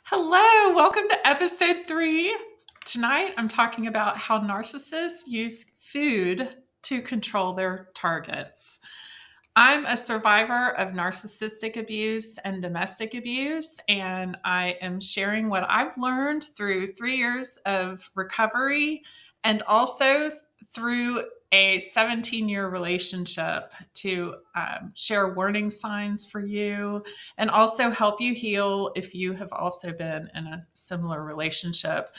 Hello, welcome to episode 3. Tonight I'm talking about how narcissists use food to control their targets. I'm a survivor of narcissistic abuse and domestic abuse, and I am sharing what I've learned through 3 years of recovery and also through a 17-year relationship to share warning signs for you and also help you heal if you have also been in a similar relationship.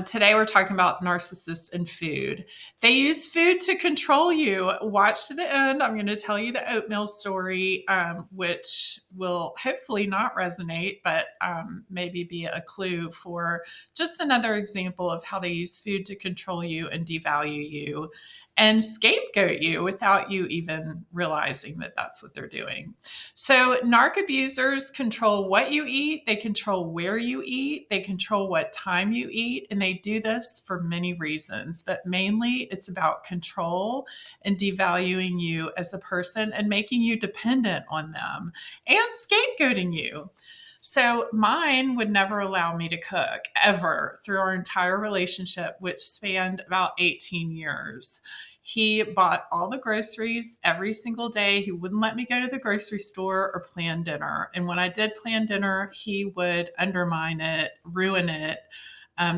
Today, we're talking about narcissists and food. They use food to control you. Watch to the end. I'm going to tell you the oatmeal story, which will hopefully not resonate, but maybe be a clue for just another example of how they use food to control you and devalue you and scapegoat you without you even realizing that that's what they're doing. So, narc abusers control what you eat, they control where you eat, they control what time you eat, and they do this for many reasons. But mainly, it's about control and devaluing you as a person and making you dependent on them and scapegoating you. So, mine would never allow me to cook ever through our entire relationship, which spanned about 18 years. He bought all the groceries every single day. He wouldn't let me go to the grocery store or plan dinner. And when I did plan dinner, he would undermine it, ruin it,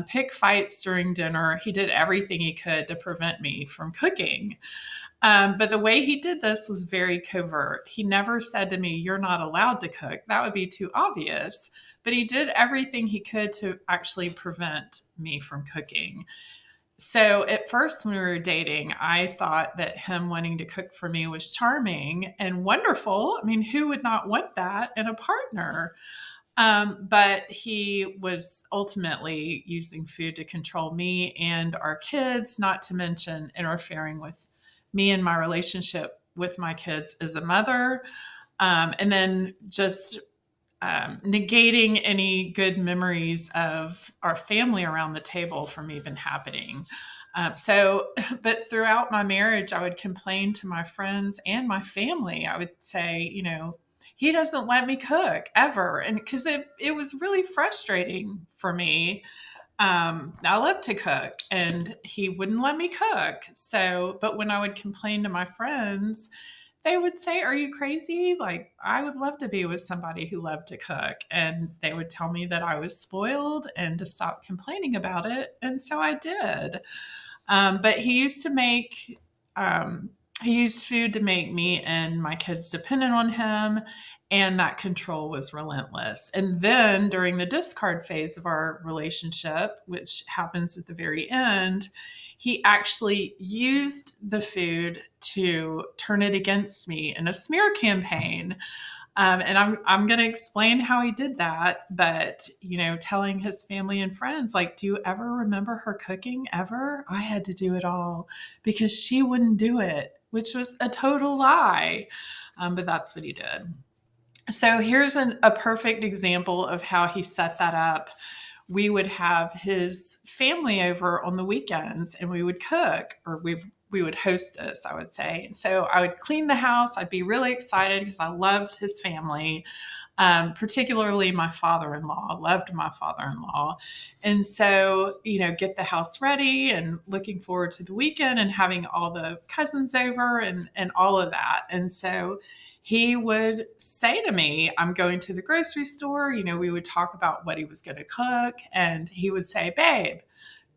pick fights during dinner. He did everything he could to prevent me from cooking. But the way he did this was very covert. He never said to me, "You're not allowed to cook." That would be too obvious. But he did everything he could to actually prevent me from cooking. So at first, when we were dating, I thought that him wanting to cook for me was charming and wonderful. I mean, who would not want that in a partner? But he was ultimately using food to control me and our kids, not to mention interfering with me and my relationship with my kids as a mother. And then just negating any good memories of our family around the table from even happening. But throughout my marriage, I would complain to my friends and my family. I would say, he doesn't let me cook ever. And because it was really frustrating for me. I love to cook and he wouldn't let me cook. So, but when I would complain to my friends, they would say, "Are you crazy? Like, I would love to be with somebody who loved to cook." And they would tell me that I was spoiled and to stop complaining about it. And so I did. But he used food to make me and my kids dependent on him. And that control was relentless. And then during the discard phase of our relationship, which happens at the very end, he actually used the food to turn it against me in a smear campaign. And I'm going to explain how he did that. But, telling his family and friends, like, "Do you ever remember her cooking ever? I had to do it all because she wouldn't do it," which was a total lie. But that's what he did. So here's a perfect example of how he set that up. We would have his family over on the weekends and we would cook, or we would hostess, I would say. So I would clean the house. I'd be really excited because I loved his family, particularly my father-in-law. Loved my father-in-law. And so, get the house ready and looking forward to the weekend and having all the cousins over and all of that. And so he would say to me, "I'm going to the grocery store." We would talk about what he was going to cook. And he would say, "Babe,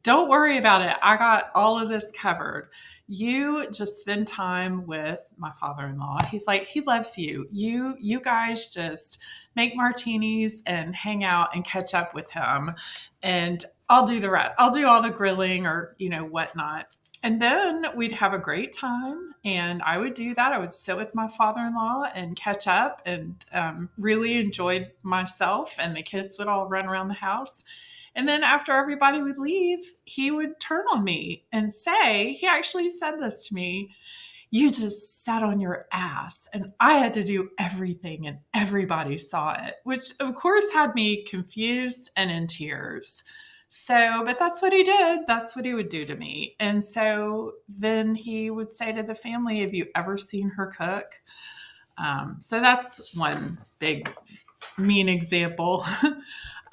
don't worry about it. I got all of this covered. You just spend time with my father-in-law. He's like, he loves you. You guys just make martinis and hang out and catch up with him. And I'll do the rest. I'll do all the grilling or, whatnot." And then we'd have a great time. And I would do that. I would sit with my father-in-law and catch up and really enjoyed myself. And the kids would all run around the house. And then after everybody would leave, he would turn on me and say, he actually said this to me, "You just sat on your ass and I had to do everything and everybody saw it," which of course had me confused and in tears. So, but that's what he did. That's what he would do to me. And so then he would say to the family, "Have you ever seen her cook?" So that's one big mean example.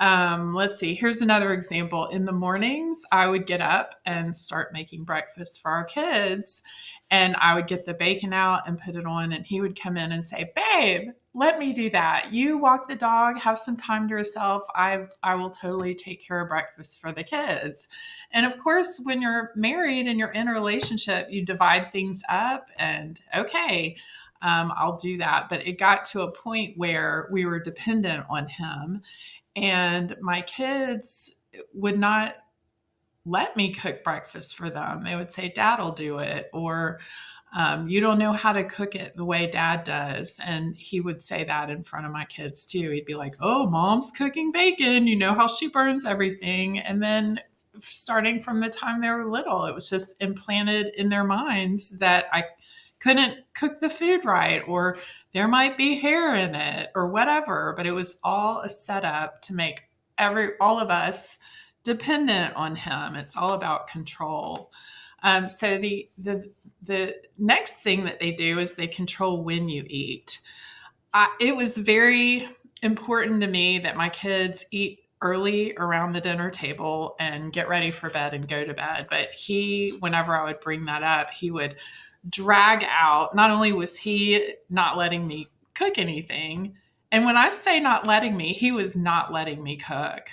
Let's see. Here's another example. In the mornings, I would get up and start making breakfast for our kids. And I would get the bacon out and put it on. And he would come in and say, "Babe, let me do that. You walk the dog, have some time to yourself. I will totally take care of breakfast for the kids." And of course, when you're married and you're in a relationship, you divide things up and okay, I'll do that. But it got to a point where we were dependent on him, and my kids would not let me cook breakfast for them. They would say, "Dad will do it," or "You don't know how to cook it the way Dad does." And he would say that in front of my kids too. He'd be like, "Oh, Mom's cooking bacon. You know how she burns everything." And then starting from the time they were little, it was just implanted in their minds that I couldn't cook the food right, or there might be hair in it, or whatever. But it was all a setup to make all of us dependent on him. It's all about control. So the next thing that they do is they control when you eat. It was very important to me that my kids eat early around the dinner table and get ready for bed and go to bed. But whenever I would bring that up, he would drag out. Not only was he not letting me cook anything, and when I say not letting me, he was not letting me cook.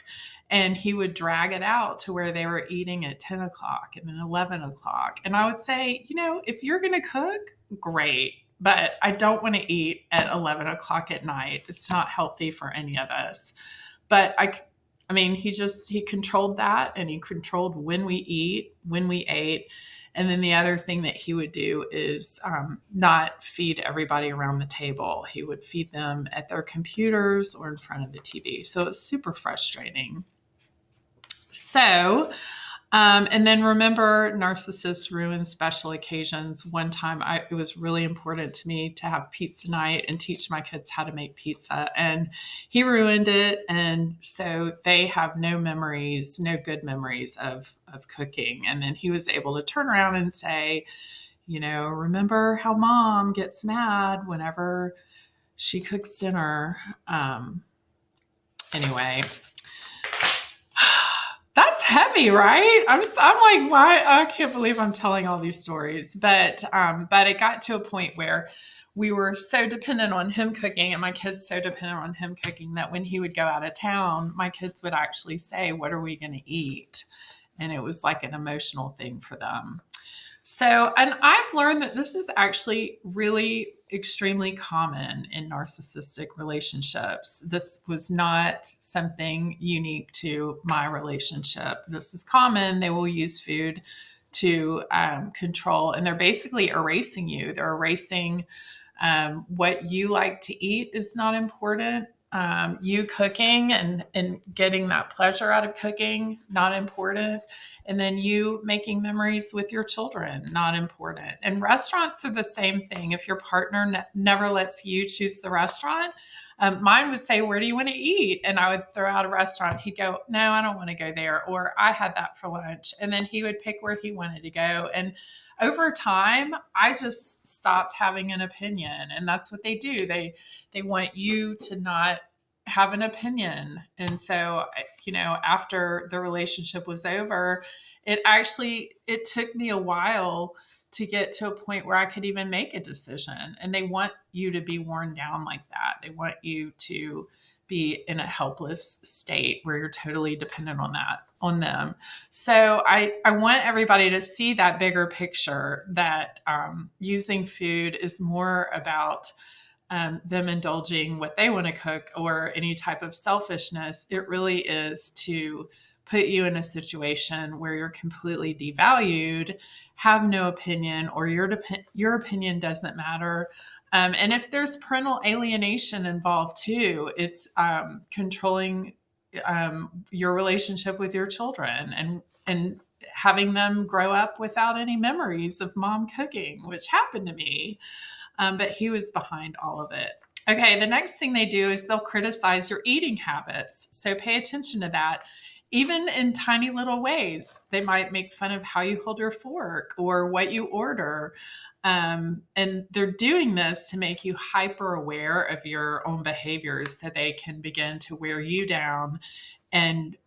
And he would drag it out to where they were eating at 10 o'clock and then 11 o'clock. And I would say, if you're going to cook, great. But I don't want to eat at 11 o'clock at night. It's not healthy for any of us. But he controlled that, and he controlled when we eat, when we ate. And then the other thing that he would do is not feed everybody around the table. He would feed them at their computers or in front of the TV. So it's super frustrating. So, and then remember, narcissists ruin special occasions. One time it was really important to me to have pizza night and teach my kids how to make pizza, and he ruined it. And so they have no good memories of cooking. And then he was able to turn around and say, "Remember how Mom gets mad whenever she cooks dinner." Anyway, that's heavy, right? I'm like, why? I can't believe I'm telling all these stories. But it got to a point where we were so dependent on him cooking, and my kids so dependent on him cooking, that when he would go out of town, my kids would actually say, "What are we going to eat?" And it was like an emotional thing for them. So, and I've learned that this is actually really extremely common in narcissistic relationships. This was not something unique to my relationship. This is common. They will use food to control, and they're basically erasing you. They're erasing what you like to eat is not important. You cooking and getting that pleasure out of cooking, not important. And then you making memories with your children, not important. And restaurants are the same thing. If your partner never lets you choose the restaurant, mine would say, "Where do you want to eat?" And I would throw out a restaurant. He'd go, "No, I don't want to go there." Or, "I had that for lunch." And then he would pick where he wanted to go. And over time, I just stopped having an opinion. And that's what they do. They want you to not have an opinion. And so, after the relationship was over, it took me a while to get to a point where I could even make a decision. And they want you to be worn down like that. They want you to be in a helpless state where you're totally dependent on them. So I want everybody to see that bigger picture, that using food is more about them indulging what they want to cook or any type of selfishness. It really is to put you in a situation where you're completely devalued, have no opinion, or your opinion doesn't matter. And if there's parental alienation involved too, it's controlling your relationship with your children and having them grow up without any memories of Mom cooking, which happened to me. But he was behind all of it. Okay, the next thing they do is they'll criticize your eating habits. So pay attention to that. even in tiny little ways. They might make fun of how you hold your fork or what you order. And they're doing this to make you hyper aware of your own behaviors so they can begin to wear you down and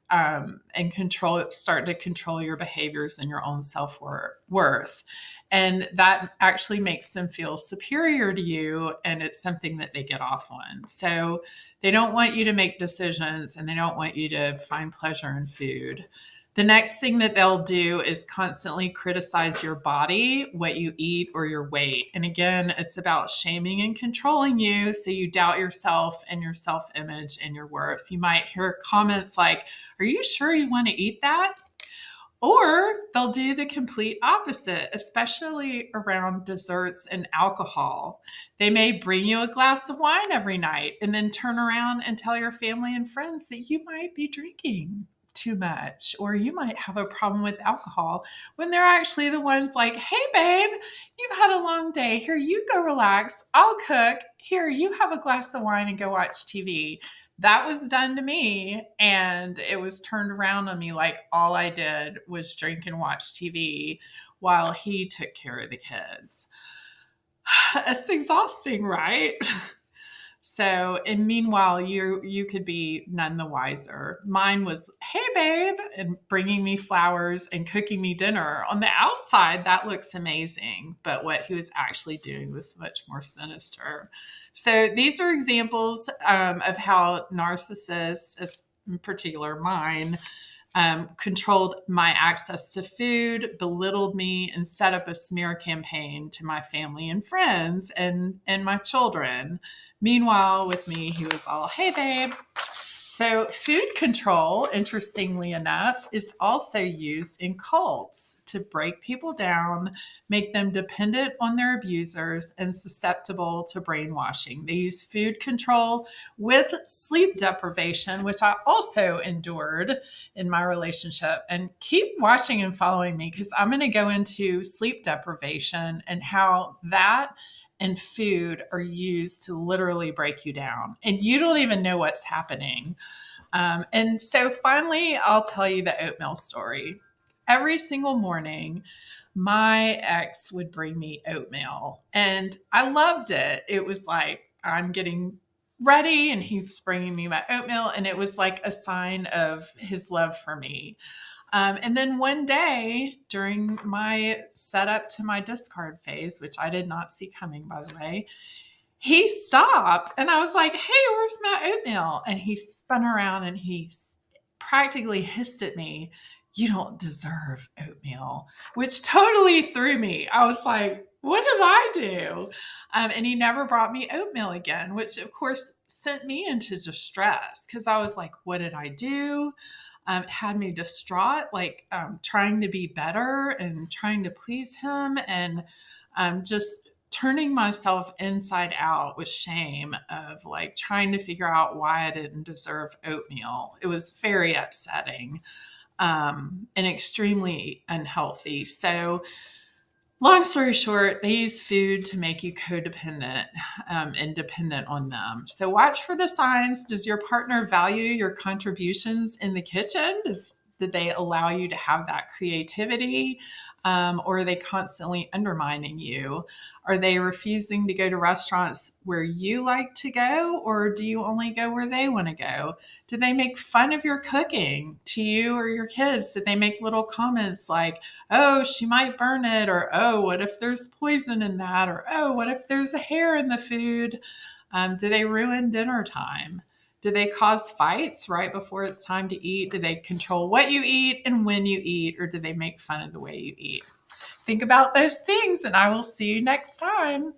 start to control your behaviors and your own self-worth. And that actually makes them feel superior to you, and it's something that they get off on. So they don't want you to make decisions, and they don't want you to find pleasure in food. The next thing that they'll do is constantly criticize your body, what you eat, or your weight. And again, it's about shaming and controlling you so you doubt yourself and your self-image and your worth. You might hear comments like, "Are you sure you want to eat that?" Or they'll do the complete opposite, especially around desserts and alcohol. They may bring you a glass of wine every night and then turn around and tell your family and friends that you might be drinking too much, or you might have a problem with alcohol, when they're actually the ones like, "Hey babe, you've had a long day. Here, you go relax. I'll cook. Here, you have a glass of wine and go watch TV." That was done to me, and it was turned around on me like all I did was drink and watch TV while he took care of the kids. It's exhausting, right? So, and meanwhile, you could be none the wiser. Mine was, "Hey, babe," and bringing me flowers and cooking me dinner. On the outside, that looks amazing, but what he was actually doing was much more sinister. So, these are examples of how narcissists, in particular mine, controlled my access to food, belittled me, and set up a smear campaign to my family and friends and my children. Meanwhile, with me, he was all, "Hey, babe." So, food control, interestingly enough, is also used in cults to break people down, make them dependent on their abusers, and susceptible to brainwashing. They use food control with sleep deprivation, which I also endured in my relationship. And keep watching and following me, because I'm going to go into sleep deprivation and how that and food are used to literally break you down, and you don't even know what's happening. And so finally, I'll tell you the oatmeal story. Every single morning, my ex would bring me oatmeal, and I loved it. It was like I'm getting ready, and he was bringing me my oatmeal, and it was like a sign of his love for me. And then one day during my setup to my discard phase, which I did not see coming, by the way, he stopped and I was like, "Hey, where's my oatmeal?" And he spun around and he practically hissed at me, "You don't deserve oatmeal," which totally threw me. I was like, "What did I do?" And he never brought me oatmeal again, which of course sent me into distress because I was like, "What did I do?" It had me distraught, like trying to be better and trying to please him, and just turning myself inside out with shame of like trying to figure out why I didn't deserve oatmeal. It was very upsetting and extremely unhealthy. So, long story short, they use food to make you codependent and dependent on them. So watch for the signs. Does your partner value your contributions in the kitchen? Did they allow you to have that creativity? Or are they constantly undermining you? Are they refusing to go to restaurants where you like to go, or do you only go where they want to go? Do they make fun of your cooking to you or your kids? Do they make little comments like, "Oh, she might burn it," or "Oh, what if there's poison in that," or "Oh, what if there's a hair in the food?" Do they ruin dinner time? Do they cause fights right before it's time to eat? Do they control what you eat and when you eat, or do they make fun of the way you eat? Think about those things, and I will see you next time.